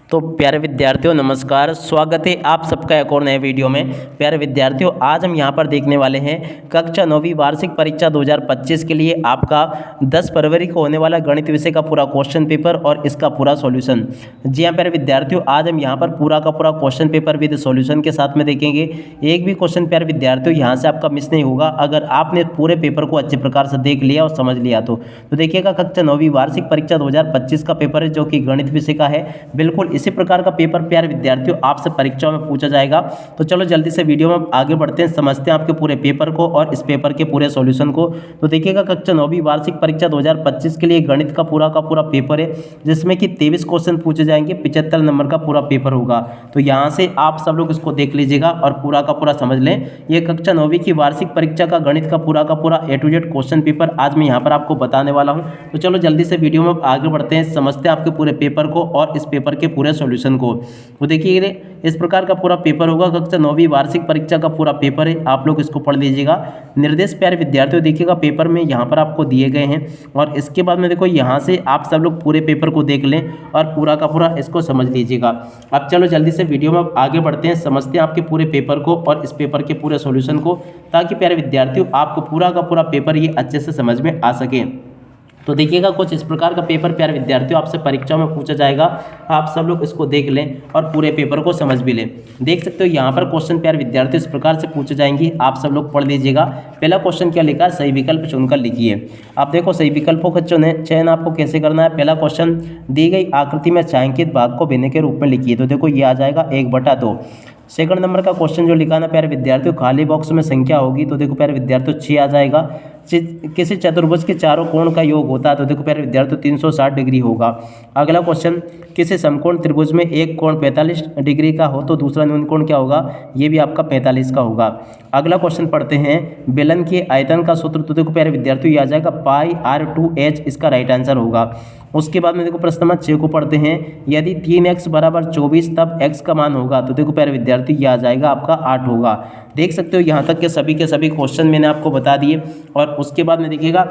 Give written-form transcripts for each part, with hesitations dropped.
तो प्यारे विद्यार्थियों नमस्कार, स्वागत है आप सबका एक और नए वीडियो में। प्यारे विद्यार्थियों, आज हम यहां पर देखने वाले हैं कक्षा 9वीं वार्षिक परीक्षा 2025 के लिए आपका 10 फरवरी को होने वाला गणित विषय का पूरा क्वेश्चन पेपर और इसका पूरा सॉल्यूशन। जी हाँ प्यारे विद्यार्थियों, आज हम यहां पर पूरा का पूरा क्वेश्चन पेपर विद सॉल्यूशन के साथ में देखेंगे। एक भी क्वेश्चन प्यारे विद्यार्थियों यहाँ से आपका मिस नहीं होगा अगर आपने पूरे पेपर को अच्छे प्रकार से देख लिया और समझ लिया तो देखिएगा कक्षा 9वीं वार्षिक परीक्षा 2025 का पेपर है जो कि गणित विषय का है। बिल्कुल इसी प्रकार का पेपर प्यारे विद्यार्थियों आपसे परीक्षाओं में पूछा जाएगा। तो चलो जल्दी से वीडियो में आगे बढ़ते हैं, समझते हैं आपके पूरे पेपर को और इस पेपर के पूरे सॉल्यूशन को। तो देखिएगा कक्षा 9वीं वार्षिक परीक्षा 2025 के लिए गणित का पूरा पेपर है जिसमें कि 23 क्वेश्चन पूछे जाएंगे, 75 नंबर का पूरा पेपर होगा। तो यहाँ से आप सब लोग इसको देख लीजिएगा और पूरा का पूरा समझ लें। ये कक्षा 9वीं की वार्षिक परीक्षा का गणित का पूरा A to Z question paper आज मैं यहाँ पर आपको बताने वाला हूँ। तो चलो जल्दी से वीडियो में आगे बढ़ते हैं, समझते हैं आपके पूरे पेपर को और इस पेपर के पूरे सॉल्यूशन को। तो देखिए इस प्रकार का पूरा पेपर होगा, कक्षा 9वीं वार्षिक परीक्षा का पूरा पेपर है, आप लोग इसको पढ़ लीजिएगा। निर्देश प्यारे विद्यार्थियों देखिएगा पेपर में यहाँ पर आपको दिए गए हैं और इसके बाद में देखो यहाँ से आप सब लोग पूरे पेपर को देख लें और पूरा का पूरा इसको समझ लीजिएगा। अब चलो जल्दी से वीडियो में आगे बढ़ते हैं, समझते हैं आपके पूरे पेपर को और इस पेपर के पूरे सॉल्यूशन को, ताकि प्यारे विद्यार्थियों आपको पूरा का पूरा पेपर ये अच्छे से समझ में आ सके। तो देखिएगा कुछ इस प्रकार का पेपर प्यारे विद्यार्थियों आपसे परीक्षा में पूछा जाएगा, आप सब लोग इसको देख लें और पूरे पेपर को समझ भी लें। देख सकते हो यहाँ पर क्वेश्चन प्यारे विद्यार्थियों इस प्रकार से पूछे जाएंगे, आप सब लोग पढ़ लीजिएगा। पहला क्वेश्चन क्या लिखा है, सही विकल्प चुनकर लिखिए। आप देखो सही विकल्पों का चयन आपको कैसे करना है। पहला क्वेश्चन, दी गई आकृति में छायांकित भाग को भिन्न के रूप में लिखिए। तो देखो ये आ जाएगा 1/2। सेकंड नंबर का क्वेश्चन जो लिखा ना प्यारे विद्यार्थियों, खाली बॉक्स में संख्या होगी। तो देखो प्यारे विद्यार्थियों 6 आ जाएगा। किसी चतुर्भुज के चारों कोण का योग होता है। तो देखो प्यारे विद्यार्थियों 360 डिग्री होगा। अगला क्वेश्चन, किसी समकोण त्रिभुज में एक कोण 45 डिग्री का हो तो दूसरा न्यून कोण क्या होगा, ये भी आपका 45 का होगा। अगला क्वेश्चन पढ़ते हैं, बेलन के आयतन का सूत्र। तो देखो प्यारे विद्यार्थियों ये आ जाएगा πr2h, इसका राइट आंसर होगा। उसके बाद में देखो प्रश्न नंबर 6 को पढ़ते हैं, यदि 3x = 24 तब x का मान होगा। तो देखो प्यारे विद्यार्थी ये आ जाएगा आपका 8 होगा। देख सकते हो यहाँ तक के सभी क्वेश्चन मैंने आपको बता दिए और उसके बाद में देखिएगा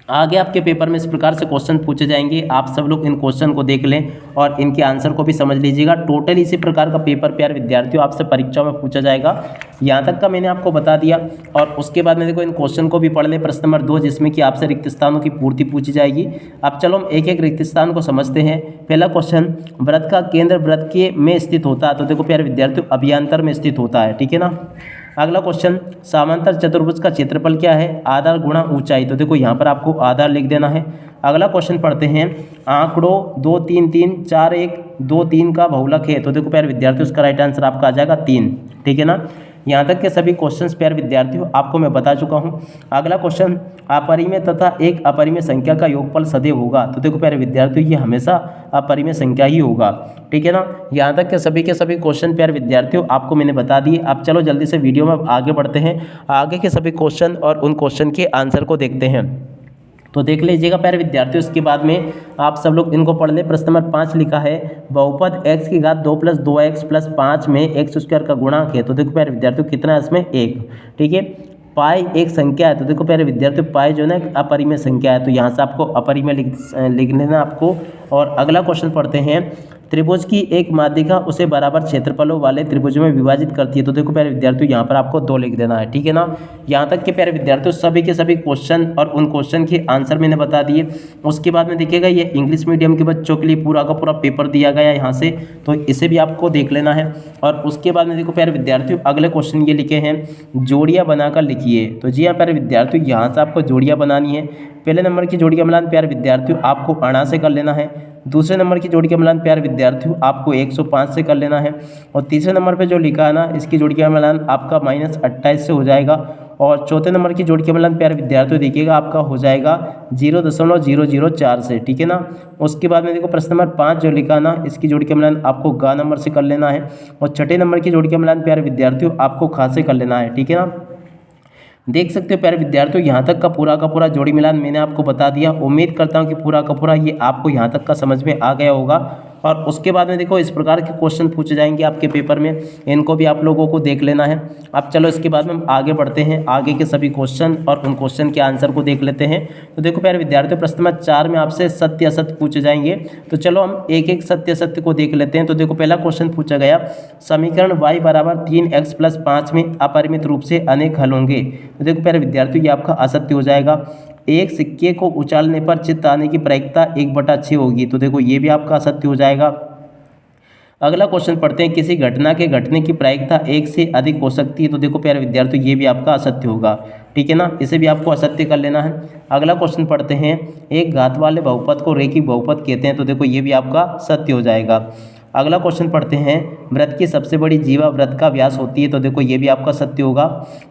आगे आपके पेपर में इस प्रकार से क्वेश्चन पूछे जाएंगे, आप सब लोग इन क्वेश्चन को देख लें और इनके आंसर को भी समझ लीजिएगा। टोटल इसी प्रकार का पेपर प्यारे विद्यार्थियों आपसे परीक्षा में पूछा जाएगा, यहाँ तक का मैंने आपको बता दिया। और उसके बाद में देखो इन क्वेश्चन को भी पढ़ लें। प्रश्न नंबर 2 जिसमें कि आपसे रिक्त स्थानों की पूर्ति पूछी जाएगी। अब चलो हम एक एक रिक्त स्थान को समझते हैं। पहला क्वेश्चन, वृत्त का केंद्र वृत्त के में स्थित होता है। तो देखो प्यारे विद्यार्थियों अभियांतर में स्थित होता है, ठीक है ना। अगला क्वेश्चन, समांतर चतुर्भुज का क्षेत्रफल क्या है, आधार गुणा ऊंचाई। तो देखो यहाँ पर आपको आधार लिख देना है। अगला क्वेश्चन पढ़ते हैं, आंकड़ों 2 3 3 4 1 2 3 का बहुलक है। तो देखो प्यारे विद्यार्थियों उसका राइट आंसर आपका आ जाएगा 3, ठीक है ना। यहाँ तक के सभी क्वेश्चंस प्यारे विद्यार्थियों आपको मैं बता चुका हूँ। अगला क्वेश्चन, अपरिमेय तथा एक अपरिमेय संख्या का योगफल सदैव होगा। तो देखो प्यारे विद्यार्थियों ये हमेशा अपरिमेय संख्या ही होगा, ठीक है ना। यहाँ तक के सभी क्वेश्चन प्यारे विद्यार्थियों आपको मैंने बता दिए। अब चलो जल्दी से वीडियो में आगे बढ़ते हैं, आगे के सभी क्वेश्चन और उन क्वेश्चन के आंसर को देखते हैं। तो देख लीजिएगा प्यारे विद्यार्थियों, इसके बाद में आप सब लोग इनको पढ़ लें। प्रश्न नंबर 5 लिखा है, बहुपद x की घात 2 + 2x + 5 में x² का गुणांक है। तो देखो प्यारे विद्यार्थियों कितना है इसमें 1, ठीक है। पाई एक संख्या है। तो देखो प्यारे विद्यार्थियों पाई जो है ना अपरिमेय संख्या है, तो यहाँ से आपको अपरिमेय लिख लेना आपको। और अगला क्वेश्चन पढ़ते हैं, त्रिभुज की एक माध्यिका उसे बराबर क्षेत्रफलों वाले त्रिभुज में विभाजित करती है। तो देखो प्यारे विद्यार्थियों यहाँ पर आपको 2 लिख देना है, ठीक है ना। यहाँ तक के प्यारे विद्यार्थियों सभी के सभी क्वेश्चन और उन क्वेश्चन के आंसर मैंने बता दिए। उसके बाद में देखिएगा ये इंग्लिश मीडियम के बच्चों के लिए पूरा का पूरा पेपर दिया गया है यहाँ से, तो इसे भी आपको देख लेना है। और उसके बाद में देखो प्यारे विद्यार्थियों अगले क्वेश्चन ये लिखे हैं, जोड़ियाँ बनाकर लिखिए। तो जी हाँ प्यारे विद्यार्थियों यहाँ से आपको जोड़ियाँ बनानी है। पहले नंबर की जोड़ी का मिलान प्यारे विद्यार्थियों आपको 8 से कर लेना है। दूसरे नंबर की जोड़ी का मिलान प्यारे विद्यार्थियों आपको 105 से कर लेना है। और तीसरे नंबर पे जो लिखा है ना इसकी जोड़ी का मिलान आपका -28 से हो जाएगा। और चौथे नंबर की जोड़ी का मिलान प्यारे विद्यार्थियों देखिएगा आपका हो जाएगा 0.004 से, ठीक है ना। उसके बाद में देखो प्रश्न नंबर 5 जो लिखा ना इसकी जोड़ी का मिलान आपको गा नंबर से कर लेना है। और छठे नंबर की जोड़ी का मिलान प्यारे विद्यार्थियों आपको खा से कर लेना है, ठीक है ना। देख सकते हो प्यारे विद्यार्थियों यहाँ तक का पूरा जोड़ी मिलान मैंने आपको बता दिया। उम्मीद करता हूँ कि पूरा का पूरा ये आपको यहाँ तक का समझ में आ गया होगा। और उसके बाद में देखो इस प्रकार के क्वेश्चन पूछे जाएंगे आपके पेपर में, इनको भी आप लोगों को देख लेना है। अब चलो इसके बाद में हम आगे बढ़ते हैं, आगे के सभी क्वेश्चन और उन क्वेश्चन के आंसर को देख लेते हैं। तो देखो प्यारे विद्यार्थियों, प्रश्न नंबर 4 में आपसे सत्य असत्य पूछे जाएंगे। तो चलो हम एक एक सत्य असत्य को देख लेते हैं। तो देखो पहला क्वेश्चन पूछा गया, समीकरण y बराबर 3x + 5 में अपरिमित रूप से अनेक हल होंगे। तो देखो प्यारे विद्यार्थियों, ये आपका असत्य हो जाएगा। एक सिक्के को उछालने पर चित्त आने की प्रायिकता 1/6 होगी। तो देखो ये भी आपका असत्य हो जाएगा। अगला क्वेश्चन पढ़ते हैं, किसी घटना के घटने की प्रायिकता 1 से अधिक हो सकती है। तो देखो प्यारे विद्यार्थियों, ये भी आपका असत्य होगा, ठीक है ना, इसे भी आपको असत्य कर लेना है। अगला क्वेश्चन पढ़ते हैं, एक घात वाले बहुपद को रैखिक बहुपद कहते हैं। तो देखो ये भी आपका सत्य हो जाएगा। अगला क्वेश्चन पढ़ते हैं, वृत्त की सबसे बड़ी जीवा वृत्त का व्यास होती है। तो देखो ये भी आपका सत्य होगा।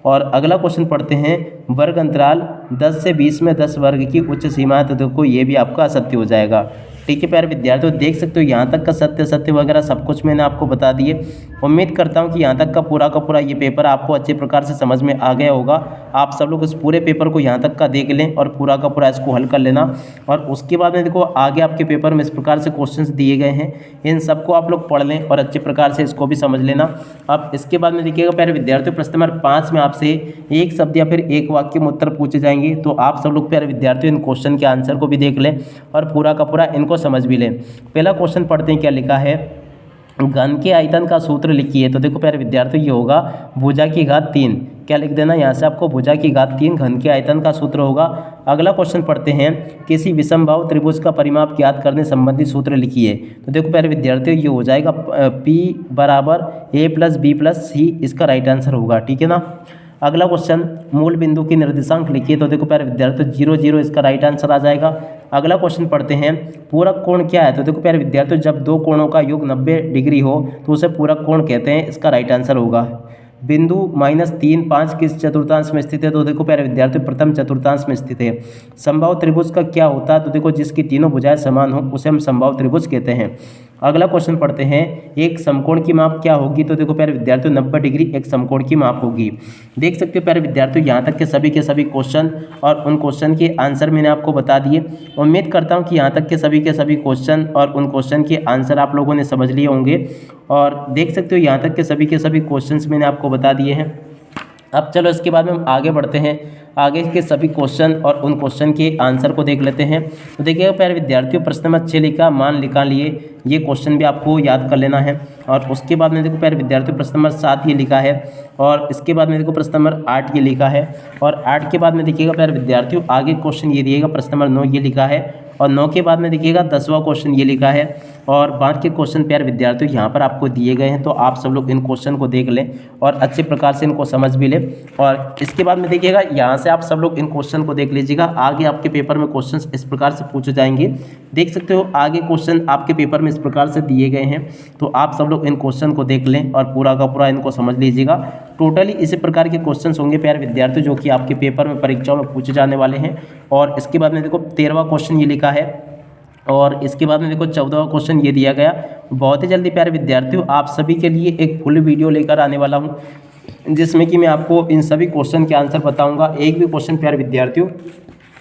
और अगला क्वेश्चन पढ़ते हैं, वर्ग अंतराल 10 से 20 में 10 वर्ग की उच्च सीमा है। तो देखो ये भी आपका असत्य हो जाएगा, ठीक है प्यारे विद्यार्थियों। देख सकते हो यहाँ तक का सत्य सत्य वगैरह सब कुछ मैंने आपको बता दिए। उम्मीद करता हूँ कि यहाँ तक का पूरा ये पेपर आपको अच्छे प्रकार से समझ में आ गया होगा। आप सब लोग इस पूरे पेपर को यहाँ तक का देख लें और पूरा का पूरा इसको हल कर लेना। और उसके बाद में देखो आगे आपके पेपर में इस प्रकार से क्वेश्चंस दिए गए हैं, इन सबको आप लोग पढ़ लें और अच्छे प्रकार से इसको भी समझ लेना। अब इसके बाद में देखिएगा प्यारे विद्यार्थियों, प्रश्न नंबर 5 में आपसे एक शब्द या फिर एक वाक्य में उत्तर पूछे जाएंगे। तो आप सब लोग प्यारे विद्यार्थियों इन क्वेश्चन के आंसर को भी देख लें और पूरा का पूरा इनको समझ भी लें। पहला क्वेश्चन पढ़ते हैं, क्या लिखा है, घन के आयतन का सूत्र लिखिए। तो देखो प्यारे विद्यार्थियों, ये होगा भुजा की घात 3। क्या लिख देना यहाँ से आपको, भुजा की घात 3 घन के आयतन का सूत्र होगा। अगला क्वेश्चन पढ़ते हैं, किसी विषमबाहु त्रिभुज का परिमाप ज्ञात करने संबंधी सूत्र लिखिए। तो देखो प्यारे विद्यार्थियों, ये हो जाएगा P बराबर A + B + C, इसका राइट आंसर होगा, ठीक है ना। अगला क्वेश्चन, मूल बिंदु की निर्देशांक लिखिए। तो देखो प्यारे विद्यार्थियों 0 0 इसका राइट आंसर आ जाएगा। अगला क्वेश्चन पढ़ते हैं, पूरक कोण क्या है। तो देखो प्यारे विद्यार्थियों, जब दो कोणों का योग 90 डिग्री हो तो उसे पूरक कोण कहते हैं, इसका राइट आंसर होगा। बिंदु -3 5 किस चतुर्थांश में स्थित है। तो देखो प्यारे विद्यार्थियों, प्रथम चतुर्थांश में स्थित है। समबाहु त्रिभुज का क्या होता है। तो देखो जिसकी तीनों भुजाएं समान हो उसे हम समबाहु त्रिभुज कहते हैं। अगला क्वेश्चन पढ़ते हैं, एक समकोण की माप क्या होगी। तो देखो प्यारे विद्यार्थियों 90 डिग्री एक समकोण की माप होगी। देख सकते हो प्यारे विद्यार्थियों, यहाँ तक के सभी क्वेश्चन और उन क्वेश्चन के आंसर मैंने आपको बता दिए। उम्मीद करता हूँ कि यहाँ तक के सभी क्वेश्चन और उन क्वेश्चन के आंसर आप लोगों ने समझ लिए होंगे। और देख सकते हो यहाँ तक के सभी क्वेश्चन मैंने आपको बता दिए हैं। अब चलो इसके बाद में हम आगे बढ़ते हैं, आगे के सभी क्वेश्चन और उन क्वेश्चन के आंसर को देख लेते हैं। तो देखिएगा प्यारे विद्यार्थियों, प्रश्न नंबर 6 लिखा, मान निकाल लिए, ये क्वेश्चन भी आपको याद कर लेना है। और उसके बाद में देखो प्यारे विद्यार्थियों, प्रश्न नंबर 7 ये लिखा है। और इसके बाद में देखो प्रश्न नंबर 8 ये लिखा है। और 8 के बाद में देखिएगा प्यारे विद्यार्थियों, आगे क्वेश्चन ये दिएगा, प्रश्न नंबर 9 ये लिखा है। और 9 के बाद में देखिएगा 10वां क्वेश्चन ये लिखा है। और बाकी के क्वेश्चन प्यारे विद्यार्थियों यहाँ पर आपको दिए गए हैं, तो आप सब लोग इन क्वेश्चन को देख लें और अच्छे प्रकार से इनको समझ भी लें। और इसके बाद में देखिएगा यहाँ से आप सब लोग इन क्वेश्चन को देख लीजिएगा। आगे आपके पेपर में क्वेश्चन इस प्रकार से पूछे जाएंगे, देख सकते हो आगे क्वेश्चन आपके पेपर में इस प्रकार से दिए गए हैं। तो आप सब लोग इन क्वेश्चन को देख लें और पूरा का पूरा इनको समझ लीजिएगा। टोटली इसी प्रकार के क्वेश्चंस होंगे प्यारे विद्यार्थियों, जो कि आपके पेपर में परीक्षाओं में पूछे जाने वाले हैं। और इसके बाद में देखो 13वां क्वेश्चन ये लिखा है। और इसके बाद में देखो 14वां क्वेश्चन ये दिया गया। बहुत ही जल्दी प्यारे विद्यार्थियों आप सभी के लिए एक फुल वीडियो लेकर आने वाला हूँ, जिसमें कि मैं आपको इन सभी क्वेश्चन के आंसर बताऊँगा। एक भी क्वेश्चन प्यारे विद्यार्थियों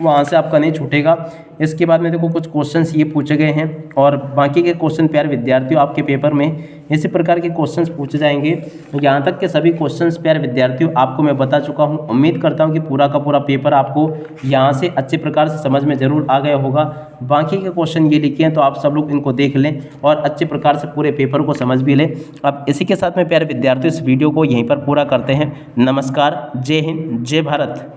वहाँ से आपका नहीं छूटेगा। इसके बाद में देखो कुछ क्वेश्चंस ये पूछे गए हैं और बाकी के क्वेश्चन प्यारे विद्यार्थियों आपके पेपर में इसी प्रकार के क्वेश्चंस पूछे जाएंगे। यहाँ तक के सभी क्वेश्चंस प्यारे विद्यार्थियों आपको मैं बता चुका हूँ। उम्मीद करता हूँ कि पूरा का पूरा पेपर आपको यहाँ से अच्छे प्रकार से समझ में ज़रूर आ गया होगा। बाकी के क्वेश्चन ये लिखे हैं, तो आप सब लोग इनको देख लें और अच्छे प्रकार से पूरे पेपर को समझ भी लें। अब इसी के साथ में प्यारे विद्यार्थियों इस वीडियो को यहीं पर पूरा करते हैं। नमस्कार, जय हिंद, जय भारत।